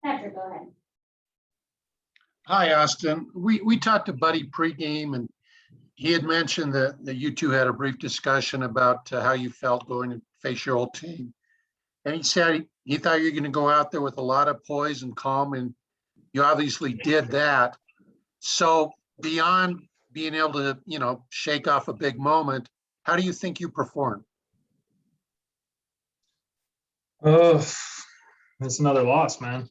Patrick, go ahead. Hi, Austin. We talked to Buddy pregame, and he had mentioned that you two had a brief discussion about how you felt going to face your old team. And he said he thought you were going to go out there with a lot of poise and calm, and you obviously did that. So beyond being able to, shake off a big moment, how do you think you performed? It's another loss, man.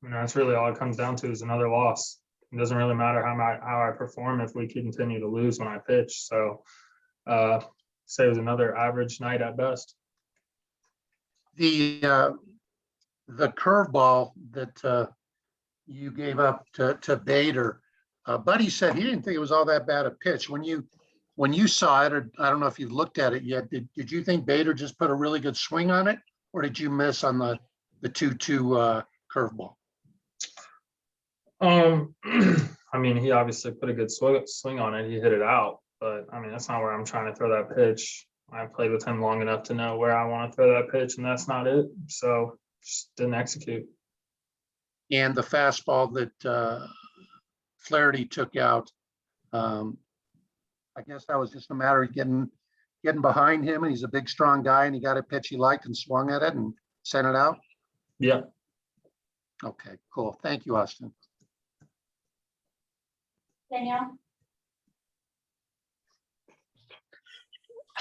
That's really all it comes down to, is another loss. It doesn't really matter how I perform if we continue to lose when I pitch. So say it was another average night at best. The curveball that you gave up to Bader, Buddy said he didn't think it was all that bad a pitch. When you saw it, or I don't know if you've looked at it yet, did you think Bader just put a really good swing on it, or did you miss on the 2-2 curveball? He obviously put a good swing on it. He hit it out, but that's not where I'm trying to throw that pitch. I played with him long enough to know where I want to throw that pitch, and that's not it. So just didn't execute. And the fastball that Flaherty took out, I guess that was just a matter of getting behind him, and he's a big, strong guy, and he got a pitch he liked and swung at it and sent it out. Yeah. Okay, cool. Thank you, Austin. Danielle?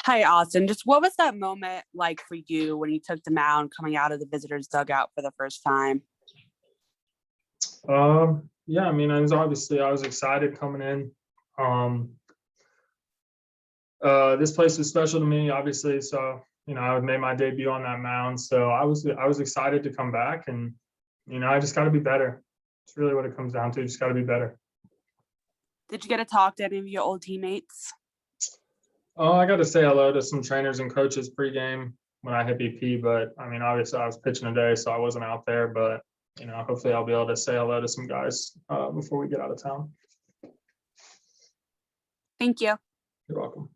Hi, Austin. Just what was that moment like for you when you took the mound coming out of the visitors' dugout for the first time? Yeah, I was excited coming in. This place was special to me, obviously. So, I made my debut on that mound. So I was excited to come back, and, I just got to be better. It's really what it comes down to. Just got to be better. Did you get to talk to any of your old teammates? Oh, I got to say hello to some trainers and coaches pregame when I hit BP, but obviously I was pitching today, so I wasn't out there, but hopefully I'll be able to say hello to some guys before we get out of town. Thank you. You're welcome.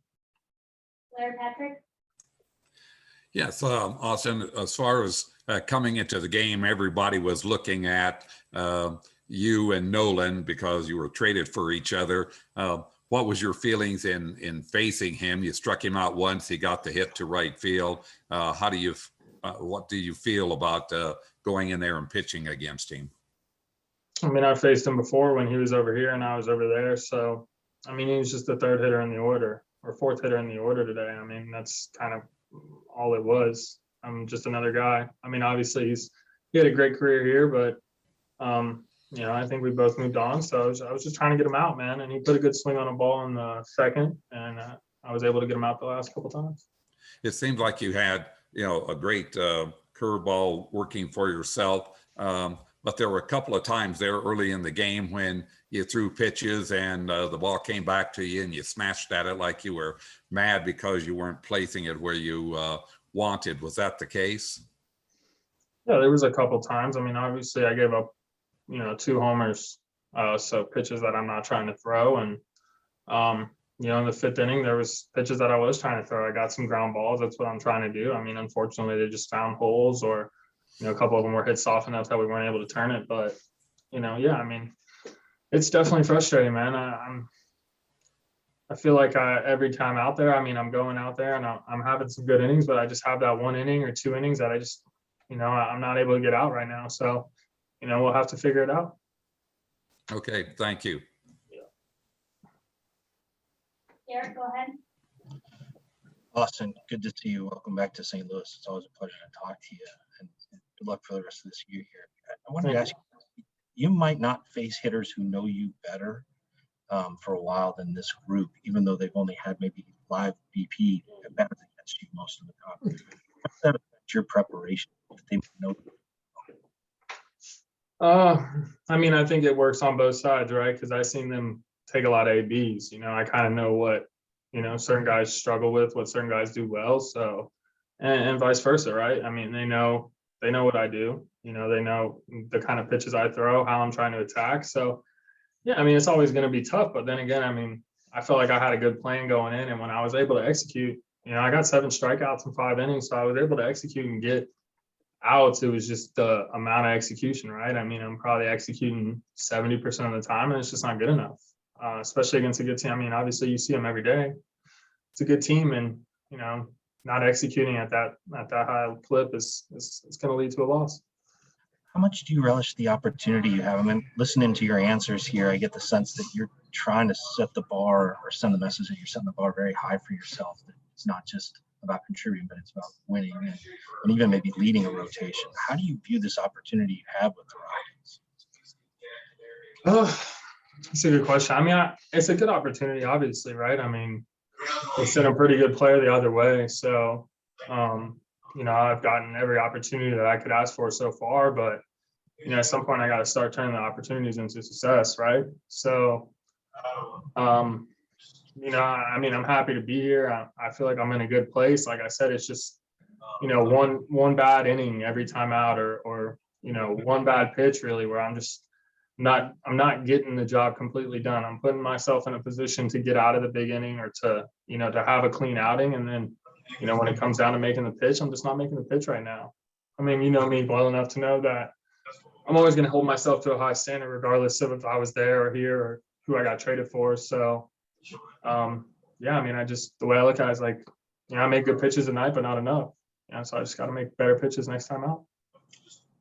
Blair, Patrick? Yes, Austin, as far as coming into the game, everybody was looking at you and Nolan because you were traded for each other. What was your feelings in facing him? You struck him out once. He got the hit to right field. What do you feel about going in there and pitching against him? I faced him before when he was over here and I was over there. So, he was just the third hitter in the order, or fourth hitter in the order today. That's kind of all it was. I'm just another guy. Obviously he had a great career here, but I think we both moved on. So I was just trying to get him out, man. And he put a good swing on a ball in the second, and I was able to get him out the last couple times. It seemed like you had, a great curveball working for yourself. But there were a couple of times there early in the game when you threw pitches and the ball came back to you and you smashed at it like you were mad because you weren't placing it where you wanted. Was that the case? Yeah, there was a couple times. Obviously I gave up, 2 homers. So pitches that I'm not trying to throw. And, in the 5th inning, there was pitches that I was trying to throw. I got some ground balls. That's what I'm trying to do. Unfortunately, they just found holes, or, a couple of them were hit soft enough that we weren't able to turn it. But, it's definitely frustrating, man. I feel like every time out there, I'm going out there and I'm having some good innings, but I just have that 1 inning or 2 innings that I just, I'm not able to get out right now. So, we'll have to figure it out. Okay, thank you. Derek, go ahead. Austin, good to see you. Welcome back to St. Louis. It's always a pleasure to talk to you, and good luck for the rest of this year here. I wanted to ask you might not face hitters who know you better for a while than this group, even though they've only had maybe live BP at bats against you most of the time. How does that affect your preparation if they know you? I think it works on both sides, right? Because I've seen them take a lot of ABs. I kind of know what, certain guys struggle with, what certain guys do well. So, and vice versa, right? they know what I do. They know the kind of pitches I throw, how I'm trying to attack. So, yeah, it's always going to be tough. But then again, I felt like I had a good plan going in. And when I was able to execute, I got 7 strikeouts in 5 innings. So I was able to execute and get outs, it was just the amount of execution, right? I mean, I'm probably executing 70% of the time, and it's just not good enough, especially against a good team. I mean, obviously you see them every day. It's a good team, and not executing at that high clip is going to lead to a loss. How much do you relish the opportunity you have? I mean, listening to your answers here, I get the sense that you're trying to set the bar or send the message that you're setting the bar very high for yourself. That it's not just about contributing, but it's about winning and even maybe leading a rotation. How do you view this opportunity you have with the Rockies? Oh, that's a good question. I mean, it's a good opportunity, obviously, right? I mean, we sent a pretty good player the other way. So, I've gotten every opportunity that I could ask for so far, but, at some point I got to start turning the opportunities into success, right? So, I mean, I'm happy to be here. I feel like I'm in a good place. Like I said, it's just, one bad inning every time out or one bad pitch really where I'm not getting the job completely done. I'm putting myself in a position to get out of the big inning or to have a clean outing. And then, when it comes down to making the pitch, I'm just not making the pitch right now. I mean, you know me well enough to know that I'm always going to hold myself to a high standard, regardless of if I was there or here or who I got traded for. So, I mean, the way I look at it is like, I make good pitches tonight, but not enough. So I just got to make better pitches next time out.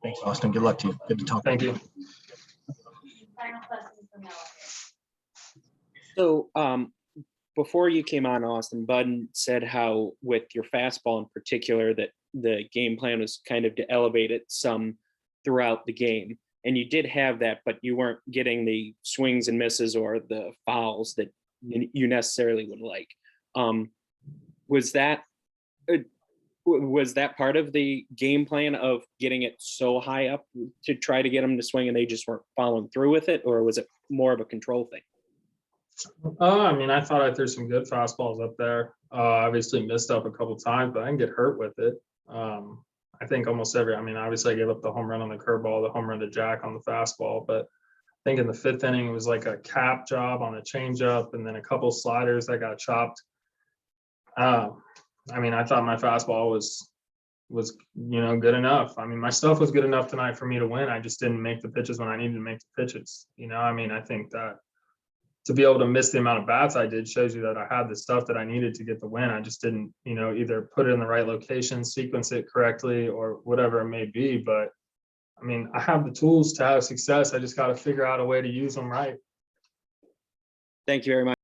Thanks, Austin. Good luck to you. Good to talk. Thank you. Final question from Nolan. So before you came on, Austin, Bud said how with your fastball in particular that the game plan was kind of to elevate it some throughout the game. And you did have that, but you weren't getting the swings and misses or the fouls that you necessarily would like. Was that part of the game plan of getting it so high up to try to get them to swing and they just weren't following through with it? Or was it more of a control thing? I mean, I thought I threw some good fastballs up there. Obviously missed up a couple times, but I didn't get hurt with it. I think obviously I gave up the home run on the curveball, the home run to Jack on the fastball, but I think in the 5th inning, it was like a cap job on a changeup and then a couple sliders that got chopped. I mean, I thought my fastball was good enough. I mean, my stuff was good enough tonight for me to win. I just didn't make the pitches when I needed to make the pitches. I mean, I think that to be able to miss the amount of bats I did shows you that I had the stuff that I needed to get the win. I just didn't, either put it in the right location, sequence it correctly, or whatever it may be. But I mean, I have the tools to have success. I just got to figure out a way to use them right. Thank you very much.